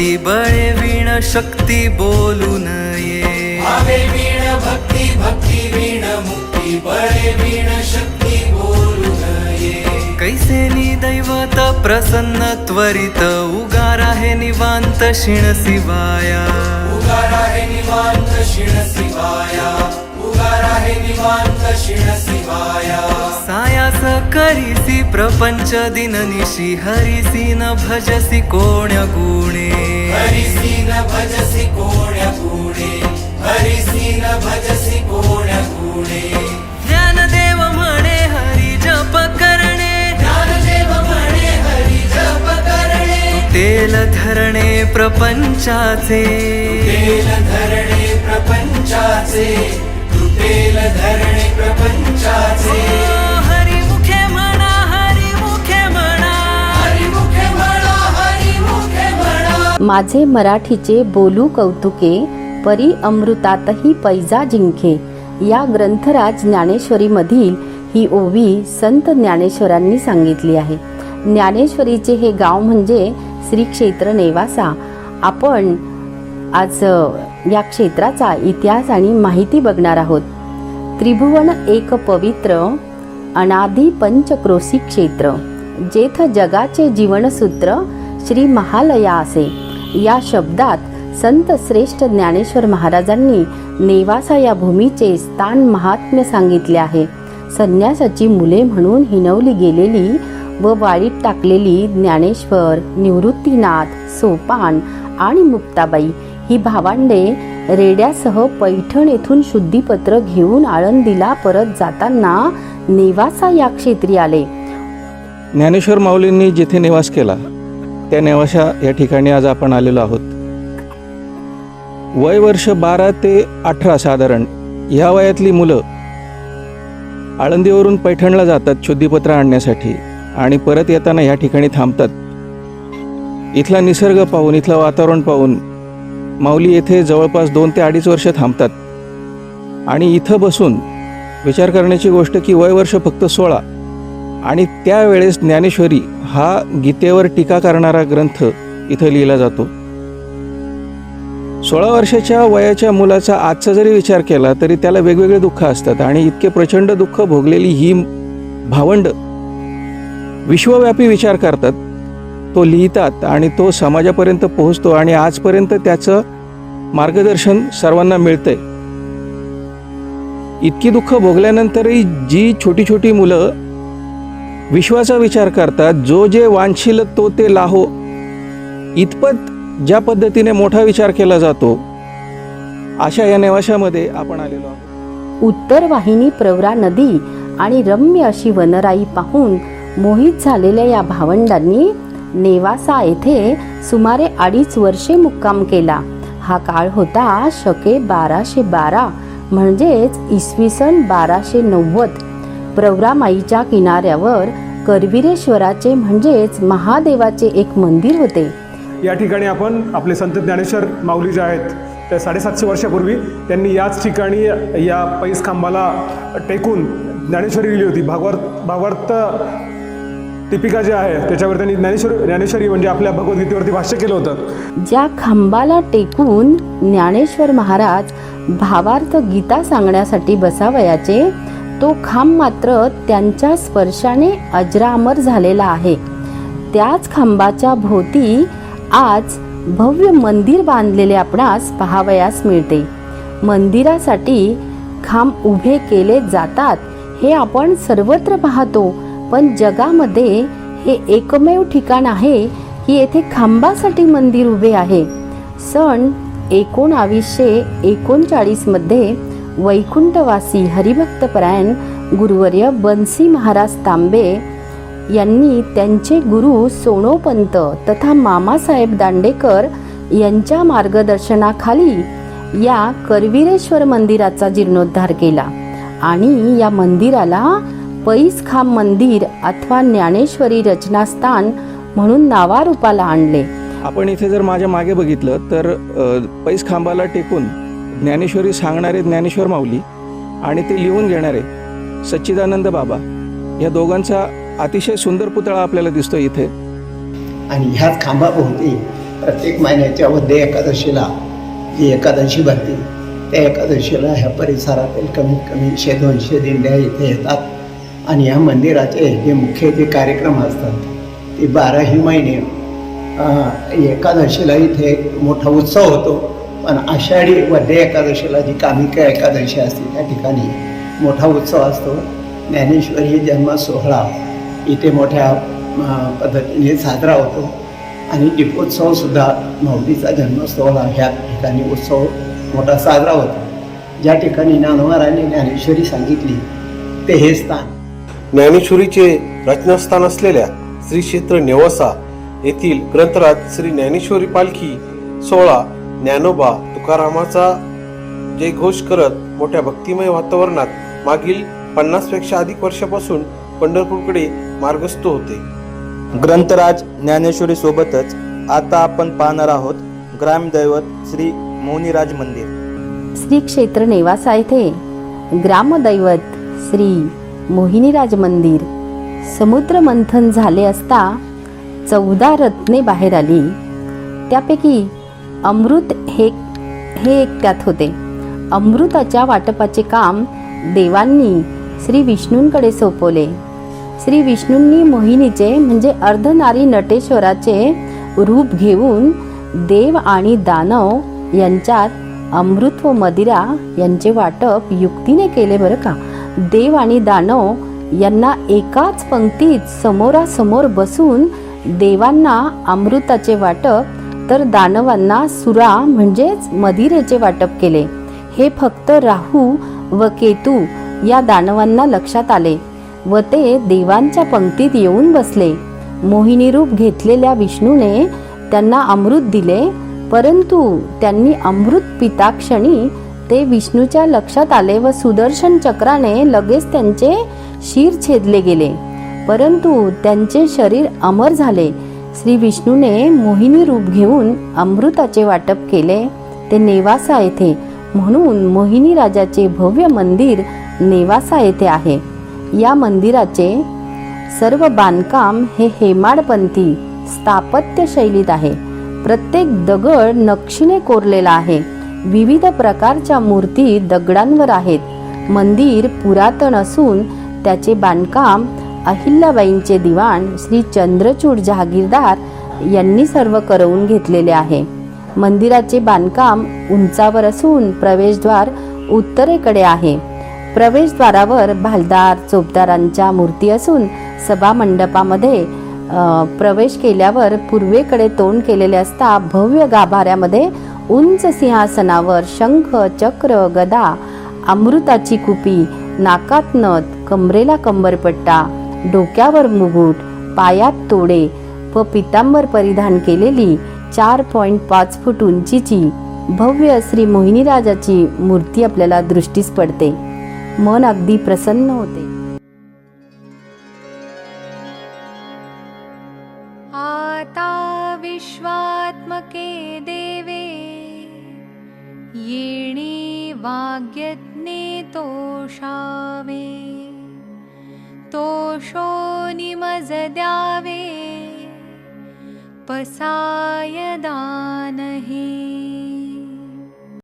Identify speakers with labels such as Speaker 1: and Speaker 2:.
Speaker 1: भक्ती बळे वीण शक्ती बोलू नये.
Speaker 2: भावे वीण भक्ती भक्ती वीण मुक्ती बळे वीण शक्ती बोलू नये.
Speaker 1: कैसेनी दैवत प्रसन्न त्वरित उगार आहे निवांत शिण शिवाया.
Speaker 2: उगार आहे निवांत शिण शिवाया. उगार आहे निवांत शिण शिवाया.
Speaker 1: सायास करीसी प्रपंच दिननिशी हरिसी न भजसी कोण्या गुणे.
Speaker 2: हरिसी न भजसी कोण्या गुणे. हरिसी न भजसी कोण्या गुणे.
Speaker 1: ज्ञानदेव म्हणे हरी जप करणे.
Speaker 2: ज्ञानदेव म्हणे हरी जप करणे.
Speaker 1: तेल धरणे प्रपंचाचे.
Speaker 2: तेल धरणे प्रपंचाचे. तेल धरणे प्रपंचाचे.
Speaker 1: हरिमुखे म्हणा हरिमुखे म्हणा.
Speaker 2: हरिमुखे म्हणा हरिमुखे म्हणा.
Speaker 3: माझे मराठीचे बोलू कौतुके परी अमृतातही पैजा जिंके. या ग्रंथराज ज्ञानेश्वरीमधील ही ओवी संत ज्ञानेश्वरांनी सांगितली आहे. ज्ञानेश्वरीचे हे गाव म्हणजे श्री क्षेत्र नेवासा. आपण आज या क्षेत्राचा इतिहास आणि माहिती बघणार आहोत. त्रिभुवन एक पवित्र अनादि पंचक्रोशी क्षेत्र, जेथ जगाचे जीवनसूत्र श्री महालया असे. या शब्दात संत श्रेष्ठ ज्ञानेश्वर महाराजांनी नेवासा या भूमीचे स्थान महात्म्य सांगितले आहे. संन्यासाची मुले म्हणून हिणवली गेलेली व वाळीत टाकलेली ज्ञानेश्वर, निवृत्तीनाथ, सोपान आणि मुक्ताबाई ही भावंडे रेड्यासह पैठण येथून शुद्धीपत्र घेऊन आळंदीला परत जाताना नेवासा या क्षेत्री आले.
Speaker 4: ज्ञानेश्वर माऊलींनी जिथे निवास केला त्या नेवासा या ठिकाणी आज आपण आलेलो आहोत. वय वर्ष 12 ते 18 साधारण ह्या वयातली मुलं आळंदीवरून पैठणला जातात शुद्धीपत्र आणण्यासाठी आणि परत येताना ह्या ठिकाणी थांबतात. इथला निसर्ग पाहून, इथलं वातावरण पाहून माऊली येथे जवळपास 2 ते 2.5 वर्ष थांबतात. आणि इथं बसून विचार करण्याची गोष्ट की वय वर्ष फक्त 16 आणि त्यावेळेस ज्ञानेश्वरी हा गीतेवर टीका करणारा ग्रंथ इथं लिहिला जातो. 16 वर्षाच्या वयाच्या मुलाचा आजचा जरी विचार केला तरी त्याला वेगवेगळे दुःख असतात आणि इतके प्रचंड दुःख भोगलेली ही भावंड विश्वव्यापी विचार करतात, तो लिहितात आणि तो समाजापर्यंत पोहोचतो आणि आजपर्यंत त्याचं मार्गदर्शन सर्वांना मिळतंय. इतकी दुःख भोगल्यानंतरही जी छोटी छोटी मुलं विश्वाचा विचार करतात, जो जे वांछील तो ते लाहो, इतपत ज्या पद्धतीने मोठा विचार केला जातो अशा या नेवाशामध्ये आपण आलेलो आहोत.
Speaker 3: उत्तर वाहिनी प्रवरा नदी आणि रम्य अशी वनराई पाहून मोहित झालेल्या या भावंडांनी नेवासा येथे सुमारे 2.5 वर्षे मुक्काम केला. हा काळ होता शके 1212 म्हणजेच इसवी सन 1290. प्रवरामाईच्या किनाऱ्यावर करवीरेश्वराचे म्हणजेच महादेवाचे एक मंदिर होते.
Speaker 5: या ठिकाणी आपण आपले संत ज्ञानेश्वर माऊली जे आहेत त्या 750 वर्षापूर्वी त्यांनी याच ठिकाणी या पैस खांबाला टेकून ज्ञानेश्वरी लिहिली होती. भावार्थ टिपिका जे आहे त्याच्यावर त्यांनी ज्ञानेश्वरी म्हणजे आपल्या भगवद्गीतेवरती भाष्य केलं होतं.
Speaker 3: ज्या खांबाला टेकून ज्ञानेश्वर महाराज भावार्थ गीता सांगण्यासाठी बसावयाचे, तो खांब मात्र त्यांच्या स्पर्शाने अजरामर झालेला आहे. त्याच खांबाच्या भोवती आज भव्य मंदिर बांधलेले आपणास पाहावयास मिळते. मंदिरासाठी खांब उभे केले जातात हे आपण सर्वत्र पाहतो, पण जगामध्ये हे एकमेव ठिकाण आहे की येथे खांबासाठी मंदिर उभे आहे. सन 1939 मध्ये वैकुंठवासी हरिभक्तपरायण गुरुवर्य बन्सी महाराज तांबे यांनी त्यांचे गुरु सोनोपंत तथा मामासाहेब दांडेकर यांच्या मार्गदर्शनाखाली या करवीरेश्वर मंदिराचा जीर्णोद्धार केला आणि या मंदिराला पैस खांब मंदिर अथवा ज्ञानेश्वरी रचनास्थान म्हणून नावारूपाला आणले.
Speaker 4: आपण इथे जर माझ्या मागे बघितलं तर पैस खांबाला टेकून ज्ञानेश्वरी सांगणारे ज्ञानेश्वर माऊली आणि ते लिहून घेणारे सच्चिदानंद बाबा या दोघांचा अतिशय सुंदर पुतळा आपल्याला दिसतो इथे.
Speaker 6: आणि ह्याच खांबाभोवती प्रत्येक महिन्याच्या वद्य एकादशीला जी एकादशी भरते त्या एकादशीला ह्या परिसरातील कमीत कमी 100-200 दिंड्या इथे येतात आणि ह्या मंदिराचे जे मुख्य जे कार्यक्रम असतात ते 12ही महिने एकादशीला इथे एक मोठा उत्सव होतो. पण आषाढी वद्य एकादशीला जी कामिका एकादशी असते त्या ठिकाणी मोठा उत्सव असतो. ज्ञानेश्वरी जन्म सोहळा इथे मोठ्या पद्धतीने साजरा होतो आणि दीपोत्सवसुद्धा माऊलीचा जन्म सोहळा ह्या ठिकाणी उत्सव मोठा साजरा होतो. ज्या ठिकाणी ज्ञानोबारांनी ज्ञानेश्वरी सांगितली ते हे स्थान.
Speaker 7: ज्ञानेश्वरीचे रचनास्थान असलेल्या श्री क्षेत्र नेवासा येथील ग्रंथराज श्री ज्ञानेश्वरी पालखी सोहळा ज्ञानोबा तुकारामाचा जयघोष करत मोठ्या भक्तिमय वातावरणात मागील 50पेक्षा अधिक वर्षापासून पंढरपूरकडे मार्गस्थ होते.
Speaker 8: ग्रंथराज ज्ञानेश्वरी सोबतच आता आपण पाहणार आहोत ग्रामदैवत श्री मौनीराज मंदिर.
Speaker 3: श्री क्षेत्र नेवासा येथे ग्रामदैवत श्री मोहिनीराज मंदिर. समुद्र मंथन झाले असता 14 रत्ने बाहेर आली. त्यापैकी अमृत हे एक त्यात होते. अमृताच्या वाटपाचे काम देवांनी श्री विष्णूंकडे सोपवले. श्री विष्णूंनी मोहिनीचे म्हणजे अर्धनारी नटेश्वराचे रूप घेऊन देव आणि दानव यांच्यात अमृत व मदिरा यांचे वाटप युक्तीने केले बरं का. देव आणि दानव यांना एकाच पंक्तीत समोरासमोर बसून देवांना अमृताचे वाटप तर दानवांना सुरा म्हणजेच मदिरेचे वाटप केले. हे फक्त राहू व केतू या दानवांना लक्षात आले व ते देवांच्या पंक्तीत येऊन बसले. मोहिनी रूप घेतलेल्या विष्णूने त्यांना अमृत दिले, परंतु त्यांनी अमृत पिताक्षणी ते विष्णूच्या लक्षात आले व सुदर्शन चक्राने लगेच त्यांचे शिर छेदले गेले, परंतु त्यांचे शरीर अमर झाले. श्री विष्णूने मोहिनी रूप घेऊन अमृताचे वाटप केले ते नेवासा येथे. म्हणून मोहिनी राजाचे भव्य मंदिर नेवासा येथे आहे. या मंदिराचे सर्व बांधकाम हे हेमाडपंथी स्थापत्य शैलीत आहे. प्रत्येक दगड नक्षीने कोरलेला आहे. विविध प्रकारच्या मूर्ती दगडांवर आहेत. मंदिर पुरातन असून त्याचे बांधकाम अहिल्याबाईंचे दिवाण श्री चंद्रचूड जहागीरदार यांनी सर्व करवून घेतलेले आहे. मंदिराचे बांधकाम उंचावर असून प्रवेशद्वार उत्तरेकडे आहे. प्रवेशद्वारावर भालदार चोपदारांच्या मूर्ती असून सभा मंडपामध्ये प्रवेश केल्यावर पूर्वेकडे तोंड केलेले असता भव्य गाभाऱ्यामध्ये उंच सिंहासनावर शंख चक्र गदा अमृताची कुपी, नाकात नथ, कमरेला कंबरपट्टा, डोक्यावर मुकुट, पायात तोडे व पितांबर परिधान केलेली 4.5 फूट उंचीची भव्य श्री मोहिनीराजाची मूर्ती आपल्याला दृष्टीस पडते. मन अगदी प्रसन्न होते.
Speaker 9: आता विश्वात्मके देवे येणे वाग्यज्ञे तोषावे, तोषो निमज द्यावे पसाय दानही.